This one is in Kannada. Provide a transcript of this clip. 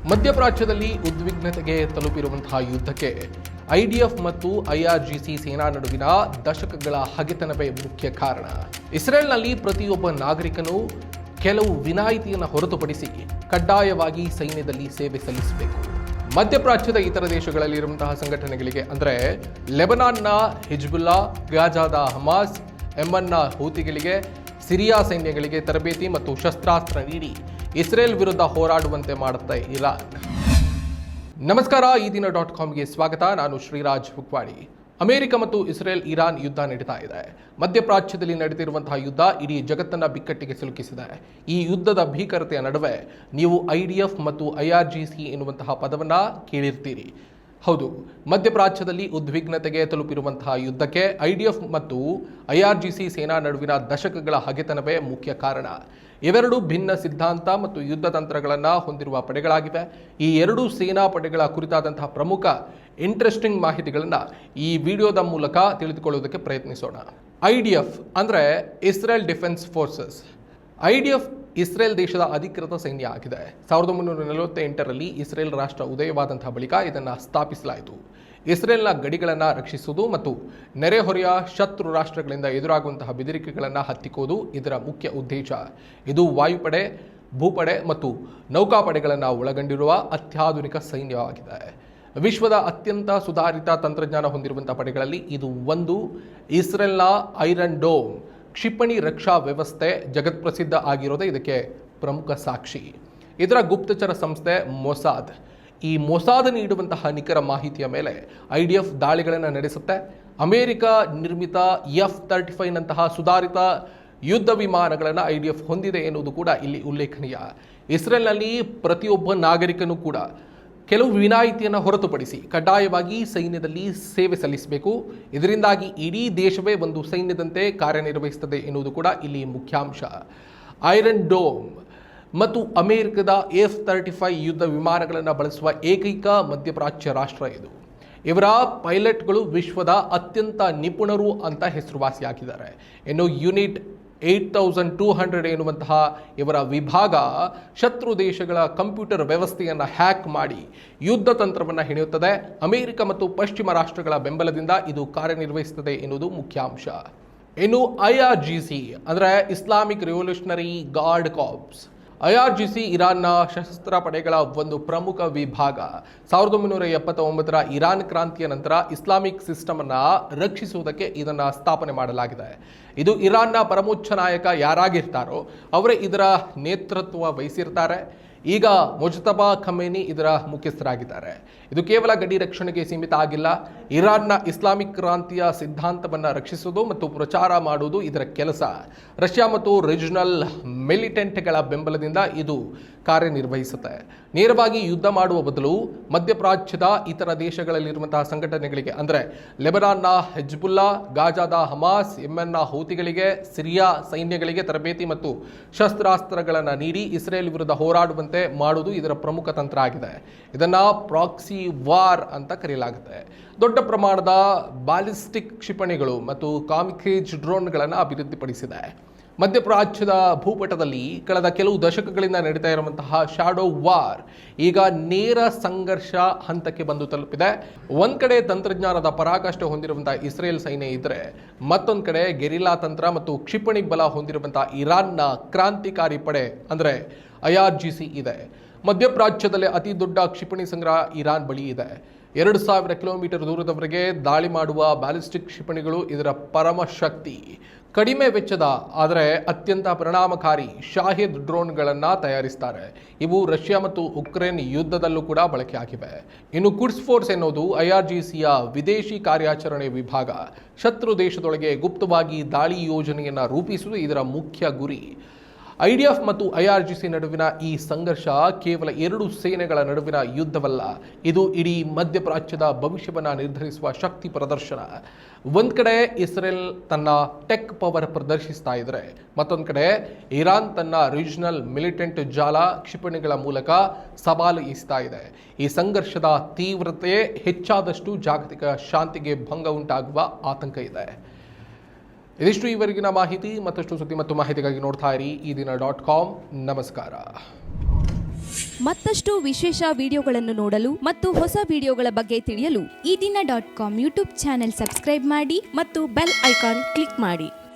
ಮಧ್ಯಪ್ರಾಚ್ಯದಲ್ಲಿ ಉದ್ವಿಗ್ನತೆಗೆ ತಲುಪಿರುವಂತಹ ಯುದ್ಧಕ್ಕೆ ಐಡಿಎಫ್ ಮತ್ತು ಐಆರ್ಜಿಸಿ ಸೇನಾ ನಡುವಿನ ದಶಕಗಳ ಹಗೆತನವೇ ಮುಖ್ಯ ಕಾರಣ. ಇಸ್ರೇಲ್ನಲ್ಲಿ ಪ್ರತಿಯೊಬ್ಬ ನಾಗರಿಕನೂ ಕೆಲವು ವಿನಾಯಿತಿಯನ್ನು ಹೊರತುಪಡಿಸಿ ಕಡ್ಡಾಯವಾಗಿ ಸೈನ್ಯದಲ್ಲಿ ಸೇವೆ ಸಲ್ಲಿಸಬೇಕು. ಮಧ್ಯಪ್ರಾಚ್ಯದ ಇತರ ದೇಶಗಳಲ್ಲಿರುವಂತಹ ಸಂಘಟನೆಗಳಿಗೆ ಅಂದರೆ ಲೆಬನಾನ್ನ ಹಿಜ್ಬುಲ್ಲಾ, ಗಾಜಾದ ಹಮಾಸ್, ಯೆಮೆನ್ನ ಹೂತಿಗಳಿಗೆ, ಸಿರಿಯಾ ಸೈನ್ಯಗಳಿಗೆ ತರಬೇತಿ ಮತ್ತು ಶಸ್ತ್ರಾಸ್ತ್ರ ನೀಡಿ ಇಸ್ರೇಲ್ ವಿರುದ್ಧ ಹೋರಾಡುವಂತೆ ಮಾಡುತ್ತೆ ಇರಾನ್. ನಮಸ್ಕಾರ, ಈ ದಿನ .comಗೆ ಸ್ವಾಗತ. ನಾನು ಶ್ರೀರಾಜ್ ಹುಕ್ವಾಡಿ. ಅಮೆರಿಕ ಮತ್ತು ಇರಾನ್ ಯುದ್ಧ ನಡೀತಾ ಇದೆ. ಮಧ್ಯಪ್ರಾಚ್ಯದಲ್ಲಿ ನಡೆದಿರುವಂತಹ ಯುದ್ಧ ಇಡೀ ಜಗತ್ತನ್ನ ಬಿಕ್ಕಟ್ಟಿಗೆ ಸಿಲುಕಿಸಿದೆ. ಈ ಯುದ್ಧದ ಭೀಕರತೆಯ ನಡುವೆ ನೀವು ಐಡಿಎಫ್ ಮತ್ತು ಐಆರ್ಜಿಸಿ ಎನ್ನುವಂತಹ ಪದವನ್ನ ಕೇಳಿರ್ತೀರಿ. ಹೌದು, ಮಧ್ಯಪ್ರಾಚ್ಯದಲ್ಲಿ ಉದ್ವಿಗ್ನತೆಗೆ ತಲುಪಿರುವಂತಹ ಯುದ್ಧಕ್ಕೆ ಐಡಿಎಫ್ ಮತ್ತು ಐಆರ್ಜಿಸಿ ಸೇನಾ ನಡುವಿನ ದಶಕಗಳ ಹಗೆತನವೇ ಮುಖ್ಯ ಕಾರಣ. ಇವೆರಡು ಭಿನ್ನ ಸಿದ್ಧಾಂತ ಮತ್ತು ಯುದ್ಧ ತಂತ್ರಗಳನ್ನು ಹೊಂದಿರುವ ಪಡೆಗಳಾಗಿವೆ. ಈ ಎರಡೂ ಸೇನಾ ಪಡೆಗಳ ಕುರಿತಾದಂತಹ ಪ್ರಮುಖ ಇಂಟ್ರೆಸ್ಟಿಂಗ್ ಮಾಹಿತಿಗಳನ್ನು ಈ ವಿಡಿಯೋದ ಮೂಲಕ ತಿಳಿದುಕೊಳ್ಳುವುದಕ್ಕೆ ಪ್ರಯತ್ನಿಸೋಣ. ಐಡಿಎಫ್ ಅಂದರೆ Israel defence forces. IDF Israel ದೇಶದ ಅಧಿಕೃತ ಸೈನ್ಯ ಆಗಿದೆ. 1948ರಲ್ಲಿ ಇಸ್ರೇಲ್ ರಾಷ್ಟ್ರ ಉದಯವಾದಂತಹ ಬಳಿಕ ಇದನ್ನು ಸ್ಥಾಪಿಸಲಾಯಿತು. ಇಸ್ರೇಲ್ನ ಗಡಿಗಳನ್ನು ರಕ್ಷಿಸುವುದು ಮತ್ತು ನೆರೆಹೊರೆಯ ಶತ್ರು ರಾಷ್ಟ್ರಗಳಿಂದ ಎದುರಾಗುವಂತಹ ಬೆದರಿಕೆಗಳನ್ನು ಹತ್ತಿಕ್ಕುವುದು ಇದರ ಮುಖ್ಯ ಉದ್ದೇಶ. ಇದು ವಾಯುಪಡೆ, ಭೂಪಡೆ ಮತ್ತು ನೌಕಾಪಡೆಗಳನ್ನು ಒಳಗೊಂಡಿರುವ ಅತ್ಯಾಧುನಿಕ ಸೈನ್ಯವಾಗಿದೆ. ವಿಶ್ವದ ಅತ್ಯಂತ ಸುಧಾರಿತ ತಂತ್ರಜ್ಞಾನ ಹೊಂದಿರುವಂತಹ ಪಡೆಗಳಲ್ಲಿ ಇದು ಒಂದು. ಇಸ್ರೇಲ್ನ ಐರನ್ ಡೋಮ್ ಕ್ಷಿಪಣಿ ರಕ್ಷಾ ವ್ಯವಸ್ಥೆ ಜಗತ್ಪ್ರಸಿದ್ಧ ಆಗಿರೋದೇ ಇದಕ್ಕೆ ಪ್ರಮುಖ ಸಾಕ್ಷಿ. ಇದರ ಗುಪ್ತಚರ ಸಂಸ್ಥೆ ಮೊಸಾದ್. ಈ ಮೊಸಾದ್ ನೀಡುವಂತಹ ನಿಖರ ಮಾಹಿತಿಯ ಮೇಲೆ ಐಡಿಎಫ್ ದಾಳಿಗಳನ್ನು ನಡೆಸುತ್ತೆ. ಅಮೆರಿಕ ನಿರ್ಮಿತ F-35 ನಂತಹ ಸುಧಾರಿತ ಯುದ್ಧ ವಿಮಾನಗಳನ್ನು ಐಡಿಎಫ್ ಹೊಂದಿದೆ ಎನ್ನುವುದು ಕೂಡ ಇಲ್ಲಿ ಉಲ್ಲೇಖನೀಯ. ಇಸ್ರೇಲ್ನಲ್ಲಿ ಪ್ರತಿಯೊಬ್ಬ ನಾಗರಿಕನೂ ಕೂಡ ಕೆಲವು ವಿನಾಯಿತಿಯನ್ನು ಹೊರತುಪಡಿಸಿ ಕಡ್ಡಾಯವಾಗಿ ಸೈನ್ಯದಲ್ಲಿ ಸೇವೆ ಸಲ್ಲಿಸಬೇಕು. ಇದರಿಂದಾಗಿ ಇಡೀ ದೇಶವೇ ಒಂದು ಸೈನ್ಯದಂತೆ ಕಾರ್ಯನಿರ್ವಹಿಸುತ್ತದೆ ಎನ್ನುವುದು ಕೂಡ ಇಲ್ಲಿ ಮುಖ್ಯಾಂಶ. ಐರನ್ ಡೋಮ್ ಮತ್ತು ಅಮೆರಿಕದ F-35 ಯುದ್ಧ ವಿಮಾನಗಳನ್ನು ಬಳಸುವ ಏಕೈಕ ಮಧ್ಯಪ್ರಾಚ್ಯ ರಾಷ್ಟ್ರ ಇದು. ಇವರ ಪೈಲಟ್ಗಳು ವಿಶ್ವದ ಅತ್ಯಂತ ನಿಪುಣರು ಅಂತ ಹೆಸರುವಾಸಿಯಾಗಿದ್ದಾರೆ. ಇನ್ನು ಯೂನಿಟ್ 8200 ಎನ್ನುವಂತಹ ಇವರ ವಿಭಾಗ ಶತ್ರು ದೇಶಗಳ ಕಂಪ್ಯೂಟರ್ ವ್ಯವಸ್ಥೆಯನ್ನು ಹ್ಯಾಕ್ ಮಾಡಿ ಯುದ್ಧ ತಂತ್ರವನ್ನು ಹೆಣೆಯುತ್ತದೆ. ಅಮೆರಿಕ ಮತ್ತು ಪಶ್ಚಿಮ ರಾಷ್ಟ್ರಗಳ ಬೆಂಬಲದಿಂದ ಇದು ಕಾರ್ಯನಿರ್ವಹಿಸುತ್ತದೆ ಎನ್ನುವುದು ಮುಖ್ಯಾಂಶ. ಇನ್ನು ಐಆರ್ಜಿಸಿ ಅಂದರೆ Islamic revolutionary guard corps. IRGC ಇರಾನ್ನ ಸಶಸ್ತ್ರ ಪಡೆಗಳ ಒಂದು ಪ್ರಮುಖ ವಿಭಾಗ. 1979ರ ಇರಾನ್ ಕ್ರಾಂತಿಯ ನಂತರ ಇಸ್ಲಾಮಿಕ್ ಸಿಸ್ಟಮ್ ಅನ್ನು ರಕ್ಷಿಸುವುದಕ್ಕೆ ಇದನ್ನು ಸ್ಥಾಪನೆ ಮಾಡಲಾಗಿದೆ. ಇದು ಇರಾನ್ನ ಪರಮೋಚ್ಚ ನಾಯಕ ಯಾರಾಗಿರ್ತಾರೋ ಅವರೇ ಇದರ ನೇತೃತ್ವ ವಹಿಸಿರ್ತಾರೆ. ಈಗ ಮುಜ್ತಬಾ ಖಮೇನಿ ಇದರ ಮುಖ್ಯಸ್ಥರಾಗಿದ್ದಾರೆ. ಇದು ಕೇವಲ ಗಡಿ ರಕ್ಷಣೆಗೆ ಸೀಮಿತ ಆಗಿಲ್ಲ. ಇರಾನ್ನ ಇಸ್ಲಾಮಿಕ್ ಕ್ರಾಂತಿಯ ಸಿದ್ಧಾಂತವನ್ನು ರಕ್ಷಿಸುವುದು ಮತ್ತು ಪ್ರಚಾರ ಮಾಡುವುದು ಇದರ ಕೆಲಸ. ರಷ್ಯಾ ಮತ್ತು ರೀಜನಲ್ ಮಿಲಿಟೆಂಟ್ಗಳ ಬೆಂಬಲದಿಂದ ಇದು ಕಾರ್ಯನಿರ್ವಹಿಸುತ್ತೆ. ನೇರವಾಗಿ ಯುದ್ಧ ಮಾಡುವ ಬದಲು ಮಧ್ಯಪ್ರಾಚ್ಯದ ಇತರ ದೇಶಗಳಲ್ಲಿರುವಂತಹ ಸಂಘಟನೆಗಳಿಗೆ ಅಂದರೆ ಲೆಬನಾನ್ನ ಹಿಜ್ಬುಲ್ಲಾ, ಗಾಜಾದ ಹಮಾಸ್, ಯೆಮೆನ್ನ ಹೂತಿಗಳಿಗೆ, ಸಿರಿಯಾ ಸೈನ್ಯಗಳಿಗೆ ತರಬೇತಿ ಮತ್ತು ಶಸ್ತ್ರಾಸ್ತ್ರಗಳನ್ನು ನೀಡಿ ಇಸ್ರೇಲ್ ವಿರುದ್ಧ ಹೋರಾಡುವಂತೆ ಮಾಡುವುದು ಇದರ ಪ್ರಮುಖ ತಂತ್ರ ಆಗಿದೆ. ಇದನ್ನ ಪ್ರಾಕ್ಸಿ ವಾರ್ ಅಂತ ಕರೆಯಲಾಗುತ್ತೆ. ದೊಡ್ಡ ಪ್ರಮಾಣದ ಬ್ಯಾಲಿಸ್ಟಿಕ್ ಕ್ಷಿಪಣಿಗಳು ಮತ್ತು ಕಾಮಿಕೇಜ್ ಡ್ರೋನ್ಗಳನ್ನು ಅಭಿವೃದ್ಧಿಪಡಿಸಿದೆ. ಮಧ್ಯಪ್ರಾಚ್ಯದ ಭೂಪಟದಲ್ಲಿ ಕಳೆದ ಕೆಲವು ದಶಕಗಳಿಂದ ನಡೀತಾ ಇರುವಂತಹ ಶಾಡೋ ವಾರ್ ಈಗ ನೇರ ಸಂಘರ್ಷ ಹಂತಕ್ಕೆ ಬಂದು ತಲುಪಿದೆ. ಒಂದ್ ಕಡೆ ತಂತ್ರಜ್ಞಾನದ ಪರಾಕಾಷ್ಠೆ ಹೊಂದಿರುವಂತಹ ಇಸ್ರೇಲ್ ಸೈನ್ಯ ಇದ್ದರೆ ಮತ್ತೊಂದು ಕಡೆ ಗೆರಿಲ್ಲಾ ತಂತ್ರ ಮತ್ತು ಕ್ಷಿಪಣಿ ಬಲ ಹೊಂದಿರುವಂತಹ ಇರಾನ್ನ ಕ್ರಾಂತಿಕಾರಿ ಪಡೆ ಅಂದರೆ ಐಆರ್ಜಿಸಿ ಇದೆ. ಮಧ್ಯಪ್ರಾಚ್ಯದಲ್ಲಿ ಅತಿ ದೊಡ್ಡ ಕ್ಷಿಪಣಿ ಸಂಗ್ರಹ ಇರಾನ್ ಬಳಿ ಇದೆ. 2000 ಕಿಲೋಮೀಟರ್ ದೂರದವರೆಗೆ ದಾಳಿ ಮಾಡುವ ಬ್ಯಾಲಿಸ್ಟಿಕ್ ಕ್ಷಿಪಣಿಗಳು ಇದರ ಪರಮ ಶಕ್ತಿ. ಕಡಿಮೆ ವೆಚ್ಚದ ಆದರೆ ಅತ್ಯಂತ ಪರಿಣಾಮಕಾರಿ ಶಾಹಿದ್ ಡ್ರೋನ್ಗಳನ್ನು ತಯಾರಿಸ್ತಾರೆ. ಇವು ರಷ್ಯಾ ಮತ್ತು ಉಕ್ರೇನ್ ಯುದ್ಧದಲ್ಲೂ ಕೂಡ ಬಳಕೆಯಾಗಿವೆ. ಇನ್ನು ಕುಡ್ಸ್ ಫೋರ್ಸ್ ಎನ್ನುವುದು ಐಆರ್ಜಿಸಿಯ ವಿದೇಶಿ ಕಾರ್ಯಾಚರಣೆ ವಿಭಾಗ. ಶತ್ರು ದೇಶದೊಳಗೆ ಗುಪ್ತವಾಗಿ ದಾಳಿ ಯೋಜನೆಯನ್ನು ರೂಪಿಸುವುದು ಇದರ ಮುಖ್ಯ ಗುರಿ. ಐಡಿಎಫ್ ಮತ್ತು ಐಆರ್ಜಿಸಿ ನಡುವಿನ ಈ ಸಂಘರ್ಷ ಕೇವಲ ಎರಡು ಸೇನೆಗಳ ನಡುವಿನ ಯುದ್ಧವಲ್ಲ, ಇದು ಇಡೀ ಮಧ್ಯಪ್ರಾಚ್ಯದ ಭವಿಷ್ಯವನ್ನು ನಿರ್ಧರಿಸುವ ಶಕ್ತಿ ಪ್ರದರ್ಶನ. ಒಂದ್ ಕಡೆ ಇಸ್ರೇಲ್ ತನ್ನ ಟೆಕ್ ಪವರ್ ಪ್ರದರ್ಶಿಸ್ತಾ ಇದ್ರೆ, ಮತ್ತೊಂದು ಕಡೆ ಇರಾನ್ ತನ್ನ ರೀಜನಲ್ ಮಿಲಿಟೆಂಟ್ ಜಾಲ ಕ್ಷಿಪಣಿಗಳ ಮೂಲಕ ಸವಾಲು ಎಸೆತಾ ಇದೆ. ಈ ಸಂಘರ್ಷದ ತೀವ್ರತೆ ಹೆಚ್ಚಾದಷ್ಟು ಜಾಗತಿಕ ಶಾಂತಿಗೆ ಭಂಗ ಉಂಟಾಗುವ ಆತಂಕ ಇದೆ. ಇದಿಷ್ಟು ಈವರೆಗಿನ ಮಾಹಿತಿ. ಮತ್ತಷ್ಟು ಸುದ್ದಿ ಮತ್ತು ಮಾಹಿತಿಗಾಗಿ ನೋಡ್ತಾ ಇರಿ ಈ ದಿನ .com. ನಮಸ್ಕಾರ. ಮತ್ತಷ್ಟು ವಿಶೇಷ ವಿಡಿಯೋಗಳನ್ನು ನೋಡಲು ಮತ್ತು ಹೊಸ ವಿಡಿಯೋಗಳ ಬಗ್ಗೆ ತಿಳಿಯಲು ಈ ದಿನ .com ಯೂಟ್ಯೂಬ್ ಚಾನೆಲ್ ಸಬ್ಸ್ಕ್ರೈಬ್ ಮಾಡಿ ಮತ್ತು ಬೆಲ್ ಐಕಾನ್ ಕ್ಲಿಕ್ ಮಾಡಿ.